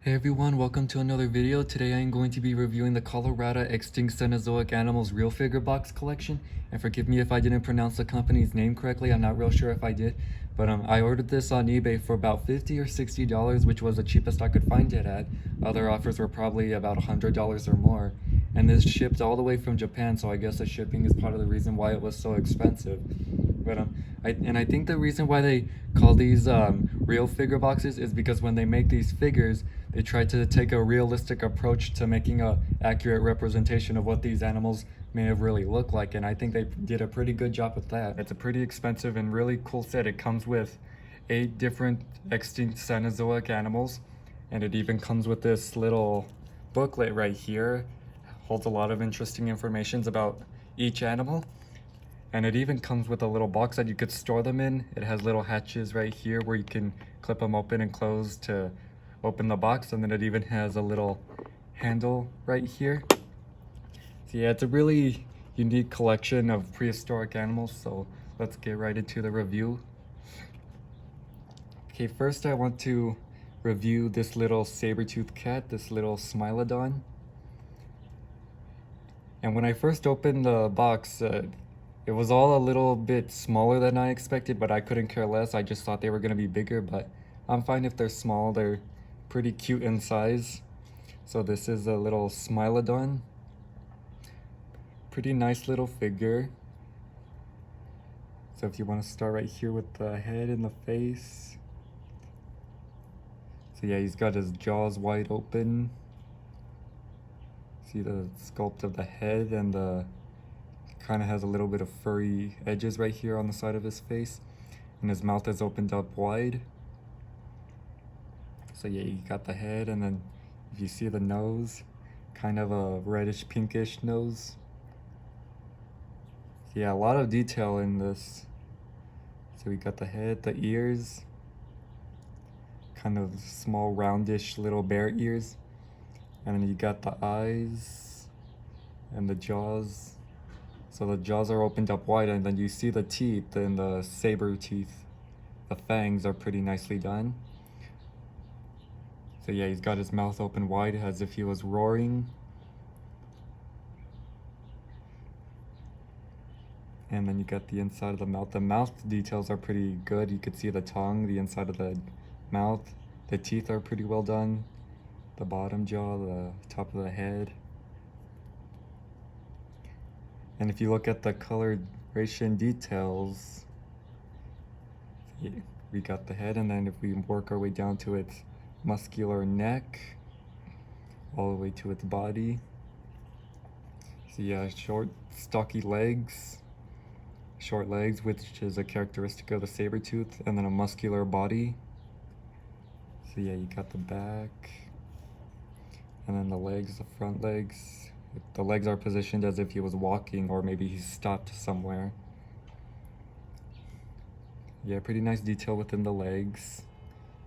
Hey everyone, welcome to another video. Today I am going to be reviewing the Colorata Extinct Cenozoic Animals Real Figure Box Collection. And forgive me if I didn't pronounce the company's name correctly, I'm not real sure if I did. But I ordered this on eBay for about $50 or $60, which was the cheapest I could find it at. Other offers were probably about $100 or more. And this shipped all the way from Japan, so I guess the shipping is part of the reason why it was so expensive. But I think the reason why they call these real figure boxes is because when they make these figures, they try to take a realistic approach to making a accurate representation of what these animals may have really looked like, and I think they did a pretty good job with that. It's a pretty expensive and really cool set. It comes with 8 different extinct Cenozoic animals, and it even comes with this little booklet right here. Holds a lot of interesting information about each animal. And it even comes with a little box that you could store them in. It has little hatches right here where you can clip them open and close to open the box, and then it even has a little handle right here. So yeah, it's a really unique collection of prehistoric animals, so let's get right into the review. Okay, first I want to review this little saber-toothed cat, this little Smilodon. And when I first opened the box, it was all a little bit smaller than I expected, but I couldn't care less. I just thought they were going to be bigger, but I'm fine if they're small. They're pretty cute in size. So this is a little Smilodon. Pretty nice little figure. So if you want to start right here with the head and the face. So yeah, he's got his jaws wide open. See the sculpt of the head, and the kind of has a little bit of furry edges right here on the side of his face, and his mouth is opened up wide. So yeah, you got the head, and then if you see the nose, kind of a reddish pinkish nose. So yeah, a lot of detail in this. So we got the head, the ears, kind of small roundish little bear ears, and then you got the eyes and the jaws. So the jaws are opened up wide, and then you see the teeth, and the saber teeth, the fangs are pretty nicely done. So yeah, he's got his mouth open wide as if he was roaring. And then you got the inside of the mouth. The mouth details are pretty good. You could see the tongue, the inside of the mouth. The teeth are pretty well done. The bottom jaw, the top of the head. And if you look at the coloration details, yeah, we got the head, and then if we work our way down to its muscular neck, all the way to its body. So yeah, short, stocky legs, short legs, which is a characteristic of the saber-tooth, and then a muscular body. So yeah, you got the back, and then the legs, the front legs. The legs are positioned as if he was walking, or maybe he stopped somewhere. Yeah, pretty nice detail within the legs,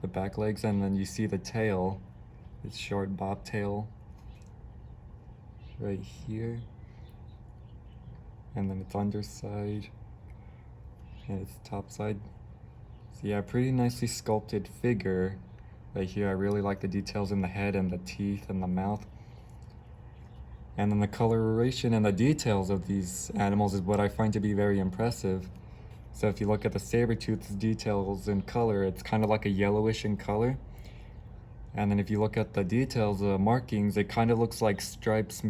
the back legs, and then you see the tail. It's short bobtail right here, and then its underside and its top side. So yeah, pretty nicely sculpted figure right here. I really like the details in the head and the teeth and the mouth. And then the coloration and the details of these animals is what I find to be very impressive. So if you look at the saber-tooth's details in color, it's kind of like a yellowish in color. And then if you look at the details, the markings, it kind of looks like stripes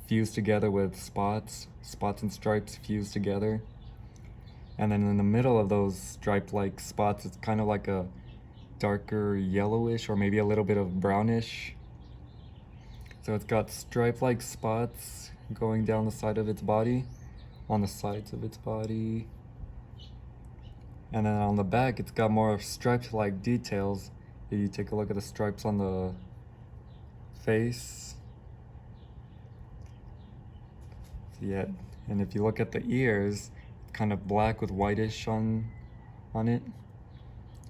fused together with spots and stripes fused together. And then in the middle of those stripe-like spots, it's kind of like a darker yellowish, or maybe a little bit of brownish. So it's got stripe-like spots going down the side of its body, on the sides of its body. And then on the back, it's got more striped-like details. If you take a look at the stripes on the face. So yeah, and if you look at the ears, it's kind of black with whitish on it.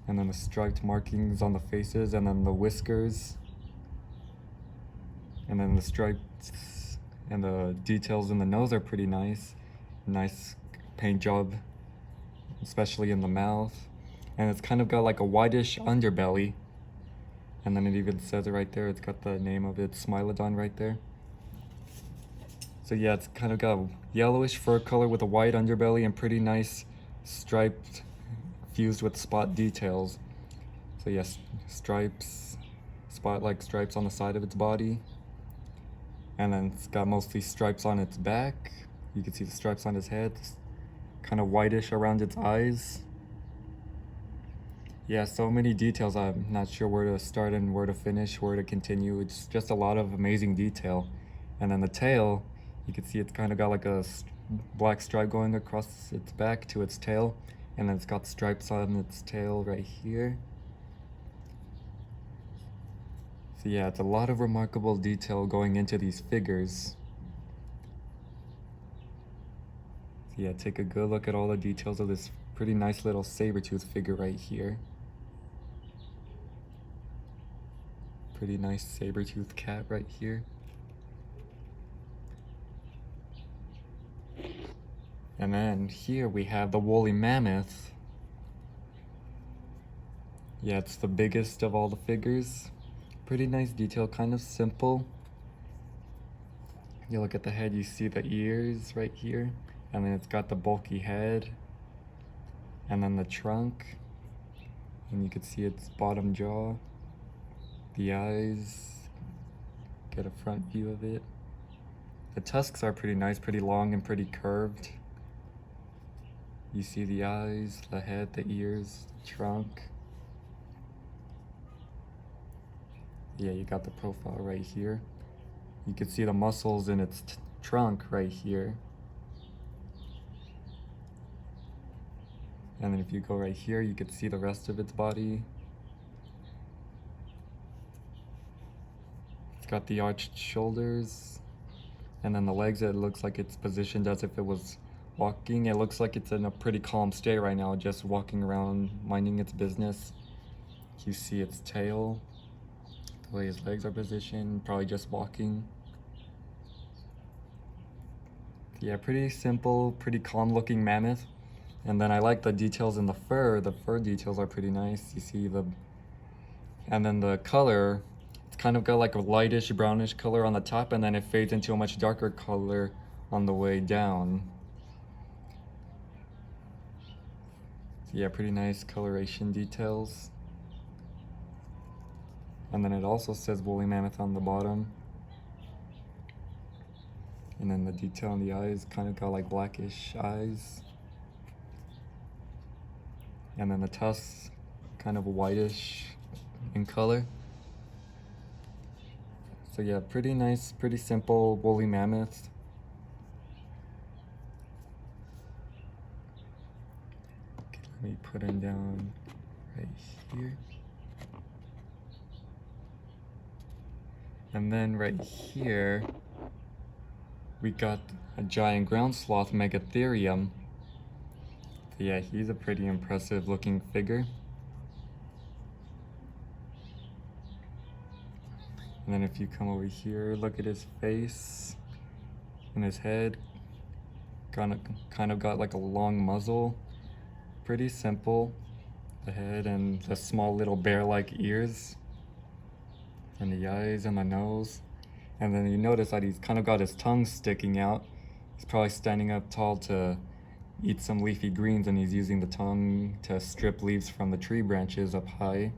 And then the striped markings on the faces, and then the whiskers. And then the stripes and the details in the nose are pretty nice. Nice paint job, especially in the mouth. And it's kind of got like a whitish underbelly. And then it even says it right there. It's got the name of it, Smilodon, right there. So yeah, it's kind of got a yellowish fur color with a white underbelly and pretty nice striped fused with spot details. So yes, stripes, spot-like stripes on the side of its body. And then it's got mostly stripes on its back. You can see the stripes on its head, kind of whitish around its eyes. Yeah, so many details. I'm not sure where to start and where to finish, where to continue. It's just a lot of amazing detail. And then the tail, you can see it's kind of got like a black stripe going across its back to its tail. And then it's got stripes on its tail right here. So yeah, it's a lot of remarkable detail going into these figures. So yeah, take a good look at all the details of this pretty nice little saber-tooth figure right here. Pretty nice saber-tooth cat right here. And then here we have the woolly mammoth. Yeah, it's the biggest of all the figures. Pretty nice detail, kind of simple. You look at the head, you see the ears right here. And then it's got the bulky head. And then the trunk. And you can see its bottom jaw. The eyes. Get a front view of it. The tusks are pretty nice, pretty long and pretty curved. You see the eyes, the head, the ears, the trunk. Yeah, you got the profile right here. You can see the muscles in its trunk right here. And then if you go right here, you can see the rest of its body. It's got the arched shoulders. And then the legs, it looks like it's positioned as if it was walking. It looks like it's in a pretty calm state right now, just walking around, minding its business. You see its tail, the way his legs are positioned, probably just walking. Yeah, pretty simple, pretty calm looking mammoth. And then I like the details in the fur. The fur details are pretty nice. You see and then the color, it's kind of got like a lightish brownish color on the top, and then it fades into a much darker color on the way down. So yeah, pretty nice coloration details. And then it also says woolly mammoth on the bottom. And then the detail on the eyes kind of got like blackish eyes. And then the tusks kind of whitish in color. So yeah, pretty nice, pretty simple woolly mammoth. Okay, let me put him down right here. And then right here, we got a giant ground sloth, Megatherium. Yeah, he's a pretty impressive looking figure. And then if you come over here, look at his face and his head. Kind of got like a long muzzle. Pretty simple. The head and the small little bear-like ears. And the eyes and the nose. And then you notice that he's kind of got his tongue sticking out. He's probably standing up tall to eat some leafy greens, and he's using the tongue to strip leaves from the tree branches up high.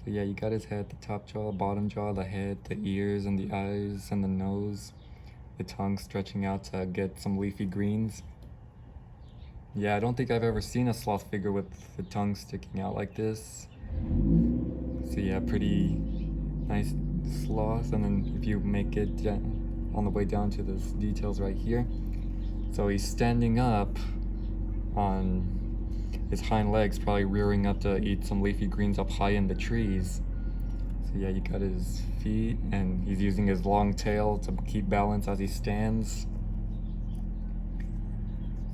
So yeah, you got his head, the top jaw, bottom jaw, the head, the ears and the eyes and the nose, the tongue stretching out to get some leafy greens. Yeah, I don't think I've ever seen a sloth figure with the tongue sticking out like this. So yeah, pretty nice sloth. And then if you make it on the way down to the details right here. So he's standing up on his hind legs, probably rearing up to eat some leafy greens up high in the trees. So yeah, you got his feet, and he's using his long tail to keep balance as he stands.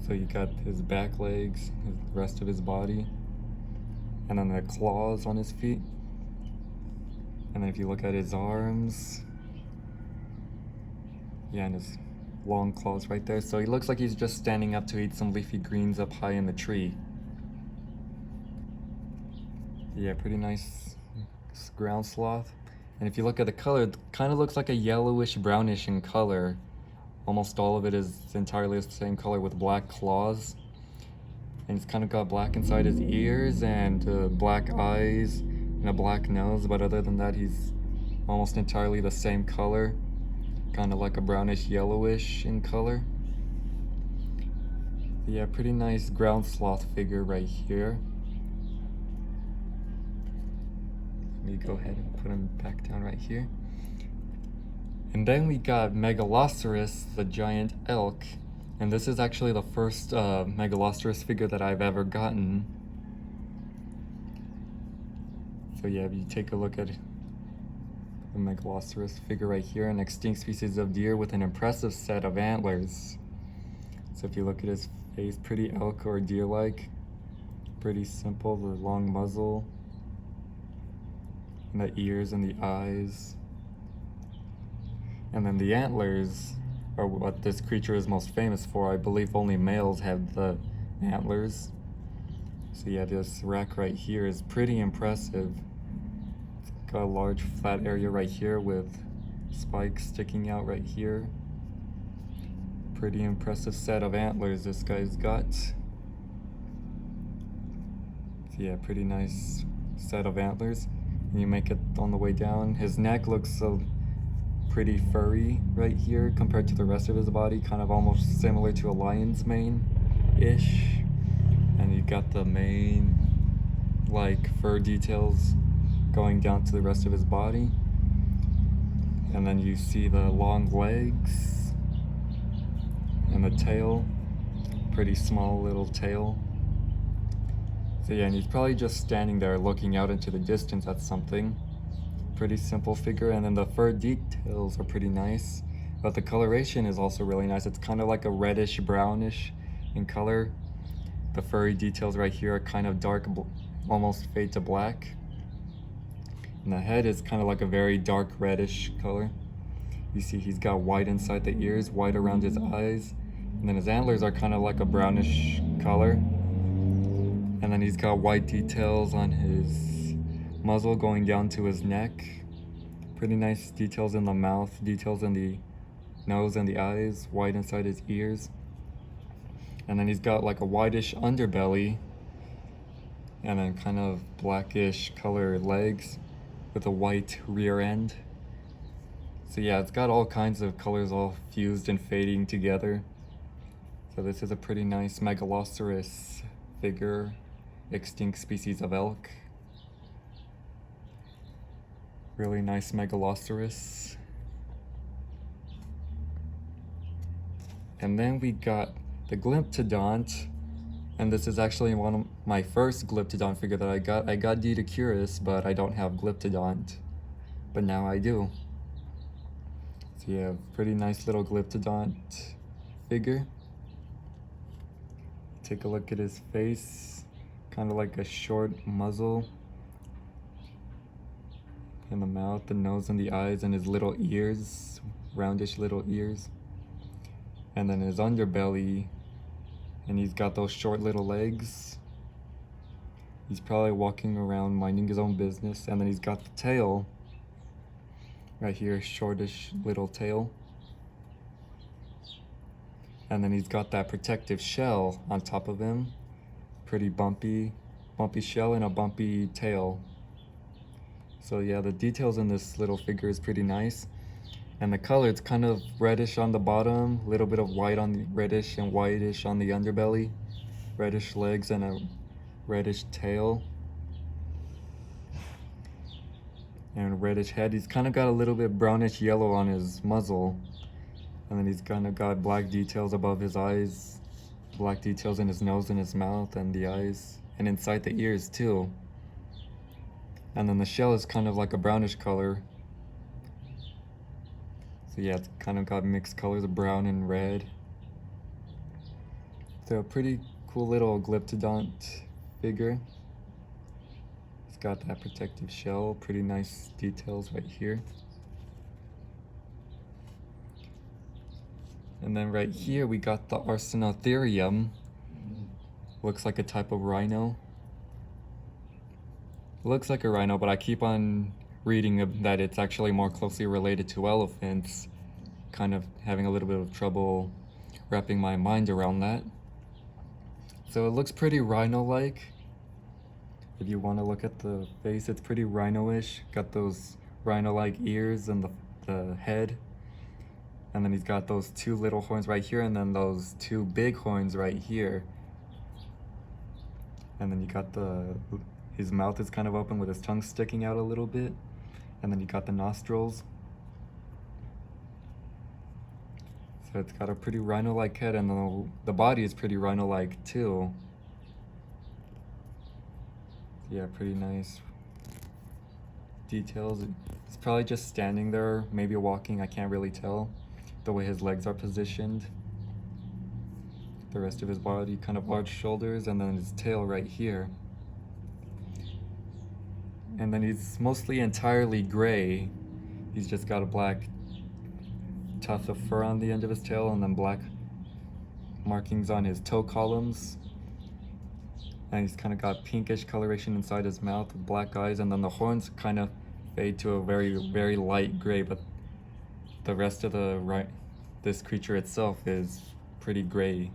So you got his back legs, the rest of his body, and then the claws on his feet. And then if you look at his arms, yeah, and his long claws right there. So he looks like he's just standing up to eat some leafy greens up high in the tree. Yeah, pretty nice ground sloth. And if you look at the color, it kind of looks like a yellowish brownish in color. Almost all of it is entirely the same color with black claws. And it's kind of got black inside his ears and black eyes and a black nose, but other than that he's almost entirely the same color, kind of like a brownish yellowish in color. Yeah, pretty nice ground sloth figure right here. Let me go ahead and put him back down right here. And then we got Megaloceros, the giant elk. And this is actually the first Megaloceros figure that I've ever gotten. So yeah, if you take a look at the Megaloceros figure right here, an extinct species of deer with an impressive set of antlers. So if you look at his face, pretty elk or deer-like. Pretty simple, the long muzzle, and the ears and the eyes. And then the antlers are what this creature is most famous for. I believe only males have the antlers. So yeah, this rack right here is pretty impressive. It's got a large flat area right here with spikes sticking out right here. Pretty impressive set of antlers this guy's got. So yeah, pretty nice set of antlers. And you make it on the way down. His neck looks so pretty furry right here compared to the rest of his body, kind of almost similar to a lion's mane-ish. And you got the mane, like, fur details going down to the rest of his body. And then you see the long legs and the tail, pretty small little tail. So yeah, and he's probably just standing there looking out into the distance at something. Pretty simple figure, and then the fur details are pretty nice, but the coloration is also really nice. It's kind of like a reddish brownish in color. The furry details right here are kind of dark, almost fade to black, and the head is kind of like a very dark reddish color. You see he's got white inside the ears, white around his eyes, and then his antlers are kind of like a brownish color, and then he's got white details on his muzzle going down to his neck. Pretty nice details in the mouth, details in the nose and the eyes, white inside his ears. And then he's got like a whitish underbelly and then kind of blackish color legs with a white rear end. So yeah, it's got all kinds of colors all fused and fading together. So this is a pretty nice Megaloceros figure, extinct species of elk. Really nice Megaloceros. And then we got the Glyptodont, and this is actually one of my first Glyptodon figure that I got. I got Diatryma, but I don't have Glyptodont, but now I do. So yeah, pretty nice little Glyptodont figure. Take a look at his face, kind of like a short muzzle. In the mouth, the nose and the eyes, and his little ears, roundish little ears. And then his underbelly, and he's got those short little legs. He's probably walking around minding his own business. And then he's got the tail right here, shortish little tail. And then he's got that protective shell on top of him. Pretty bumpy shell and a bumpy tail. So yeah, the details in this little figure is pretty nice. And the color, it's kind of reddish on the bottom, a little bit of white on the reddish and whitish on the underbelly, reddish legs and a reddish tail, and a reddish head. He's kind of got a little bit brownish yellow on his muzzle, and then he's kind of got black details above his eyes, black details in his nose and his mouth and the eyes, and inside the ears too. And then the shell is kind of like a brownish color. So yeah, it's kind of got mixed colors of brown and red. So a pretty cool little Glyptodont figure. It's got that protective shell, pretty nice details right here. And then right here we got the Arsinoitherium. Looks like a type of rhino. It looks like a rhino, but I keep on reading that it's actually more closely related to elephants. Kind of having a little bit of trouble wrapping my mind around that. So it looks pretty rhino-like. If you want to look at the face, it's pretty rhino-ish. Got those rhino-like ears and the head. And then he's got those two little horns right here, and then those two big horns right here. And then you got his mouth is kind of open with his tongue sticking out a little bit. And then you got the nostrils. So it's got a pretty rhino-like head, and the body is pretty rhino-like too. Yeah, pretty nice details. It's probably just standing there, maybe walking, I can't really tell. The way his legs are positioned. The rest of his body, kind of large shoulders, and then his tail right here. And then he's mostly entirely gray. He's just got a black tuft of fur on the end of his tail, and then black markings on his toe columns. And he's kind of got pinkish coloration inside his mouth with black eyes, and then the horns kind of fade to a very, very light gray, but the rest of this creature itself is pretty gray.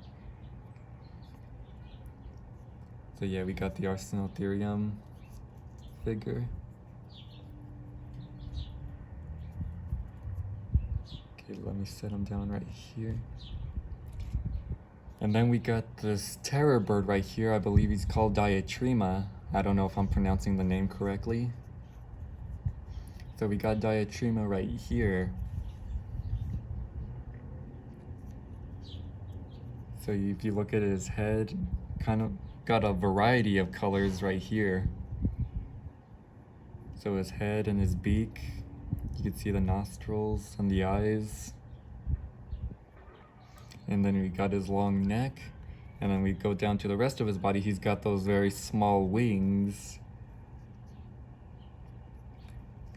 So yeah, we got the Arsinoitherium figure. Okay, let me set him down right here. And then we got this terror bird right here. I believe he's called Diatryma. I don't know if I'm pronouncing the name correctly. So we got Diatryma right here. So if you look at his head, kind of got a variety of colors right here. So his head and his beak, you can see the nostrils and the eyes. And then we got his long neck. And then we go down to the rest of his body. He's got those very small wings.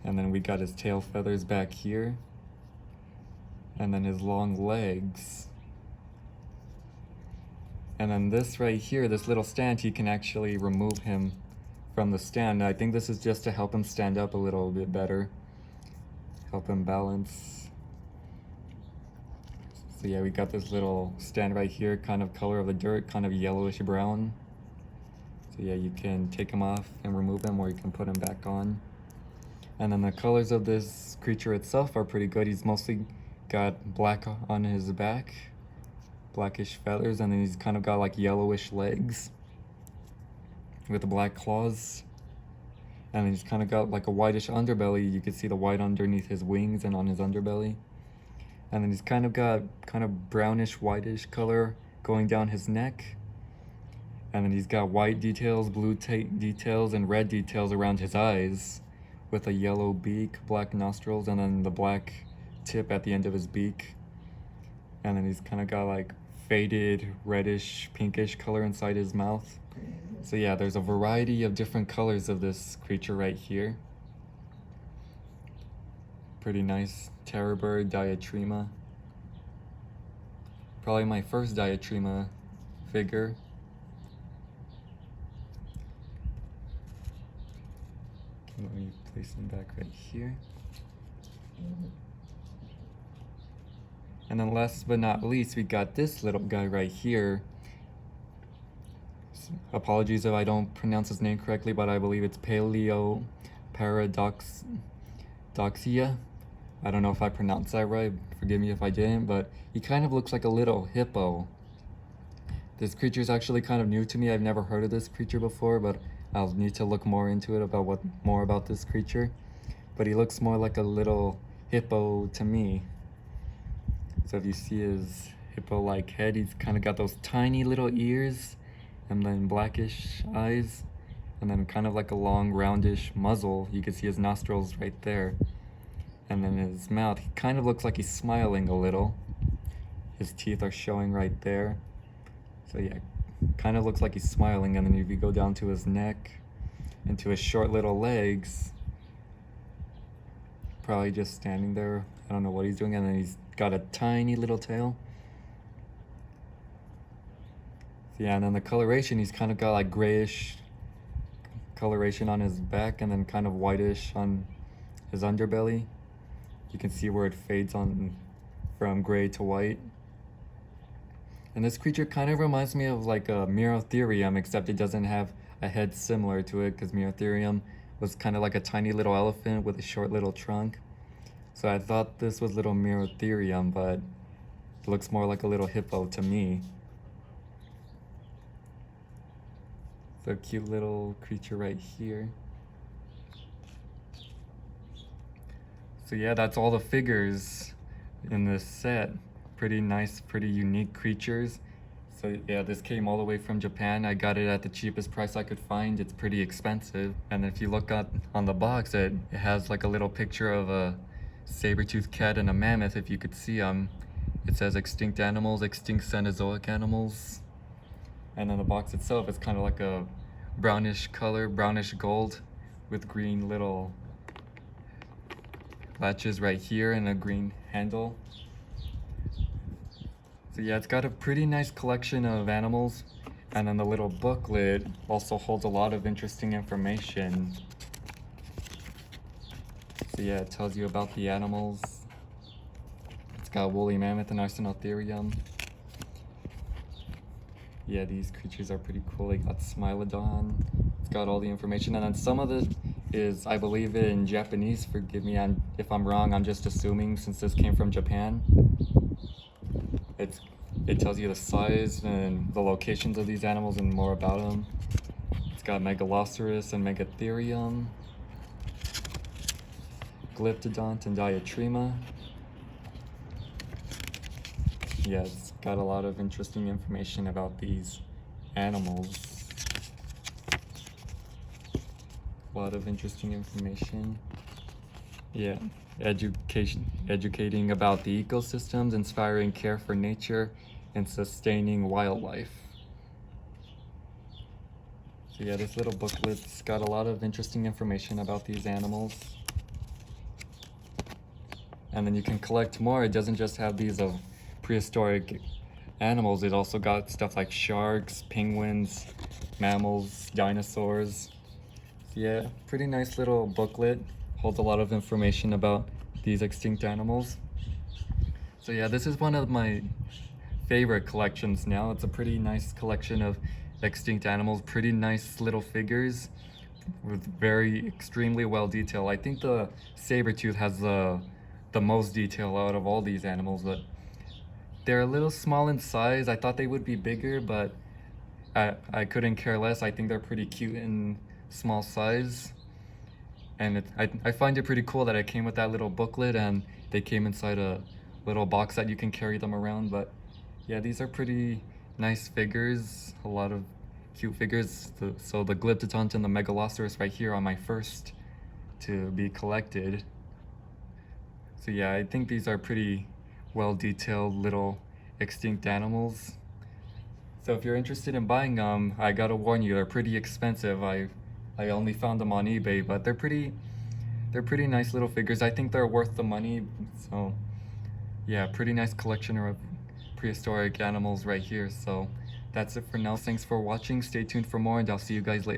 And then we got his tail feathers back here. And then his long legs. And then this right here, this little stand, he can actually remove him from the stand. I think this is just to help him stand up a little bit better. Help him balance. So yeah, we got this little stand right here, kind of color of the dirt, kind of yellowish brown. So yeah, you can take him off and remove him, or you can put him back on. And then the colors of this creature itself are pretty good. He's mostly got black on his back, blackish feathers, and then he's kind of got like yellowish legs with the black claws. And then he's kind of got like a whitish underbelly. You can see the white underneath his wings and on his underbelly. And then he's kind of got kind of brownish whitish color going down his neck. And then he's got white details, blue details, and red details around his eyes, with a yellow beak, black nostrils, and then the black tip at the end of his beak. And then he's kind of got like faded reddish pinkish color inside his mouth. So yeah, there's a variety of different colors of this creature right here. Pretty nice terror bird, Diatryma. Probably my first Diatryma figure. Okay, let me place him back right here. And then last but not least, we got this little guy right here. Apologies if I don't pronounce his name correctly, but I believe it's Paleoparadoxia. I don't know if I pronounced that right, forgive me if I didn't, but he kind of looks like a little hippo. This creature is actually kind of new to me. I've never heard of this creature before, but I'll need to look more into it more about this creature. But he looks more like a little hippo to me. So if you see his hippo-like head, he's kind of got those tiny little ears, and then blackish eyes, and then kind of like a long roundish muzzle. You can see his nostrils right there. And then his mouth, he kind of looks like he's smiling a little. His teeth are showing right there. So yeah, kind of looks like he's smiling. And then if you go down to his neck and to his short little legs, probably just standing there. I don't know what he's doing. And then he's got a tiny little tail. So yeah, and then the coloration, he's kind of got like grayish coloration on his back and then kind of whitish on his underbelly. You can see where it fades on from gray to white. And this creature kind of reminds me of like a Megatherium, except it doesn't have a head similar to it, because Megatherium was kind of like a tiny little elephant with a short little trunk. So I thought this was little Megatherium, but it looks more like a little hippo to me. So cute little creature right here. So yeah, that's all the figures in this set. Pretty nice, pretty unique creatures. So yeah, this came all the way from Japan. I got it at the cheapest price I could find. It's pretty expensive. And if you look on the box, it has like a little picture of a saber-toothed cat and a mammoth, if you could see them. It says extinct animals, extinct Cenozoic animals. And then the box itself is kind of like a brownish color, brownish gold, with green little latches right here and a green handle. So yeah, it's got a pretty nice collection of animals, and then the little booklet also holds a lot of interesting information. So yeah, it tells you about the animals. It's got woolly mammoth and Arsinoitherium. Yeah, these creatures are pretty cool. They got Smilodon. It's got all the information, and then some of it is, I believe, in Japanese. Forgive me if I'm wrong. I'm just assuming since this came from Japan. It tells you the size and the locations of these animals and more about them. It's got Megaloceros and Megatherium, Glyptodont and Diatryma. Yeah, it's got a lot of interesting information about these animals. A lot of interesting information. Yeah, educating about the ecosystems, inspiring care for nature, and sustaining wildlife. So yeah, this little booklet's got a lot of interesting information about these animals. And then you can collect more. It doesn't just have these of prehistoric animals. It also got stuff like sharks, penguins, mammals, dinosaurs. So yeah, pretty nice little booklet. Holds a lot of information about these extinct animals. So yeah, this is one of my favorite collections now. It's a pretty nice collection of extinct animals, pretty nice little figures with very extremely well detailed. I think the saber-tooth has the most detail out of all these animals, but they're a little small in size. I thought they would be bigger, but I couldn't care less. I think they're pretty cute in small size. And I find it pretty cool that it came with that little booklet and they came inside a little box that you can carry them around. But yeah, these are pretty nice figures, a lot of cute figures. So the Glyptodont and the Megaloceros right here are my first to be collected. So yeah, I think these are pretty well detailed little extinct animals. So if you're interested in buying them, I gotta warn you, they're pretty expensive. I only found them on eBay, but they're pretty nice little figures. I think they're worth the money. So yeah, pretty nice collection of prehistoric animals right here. So that's it for now. Thanks for watching. Stay tuned for more, and I'll see you guys later.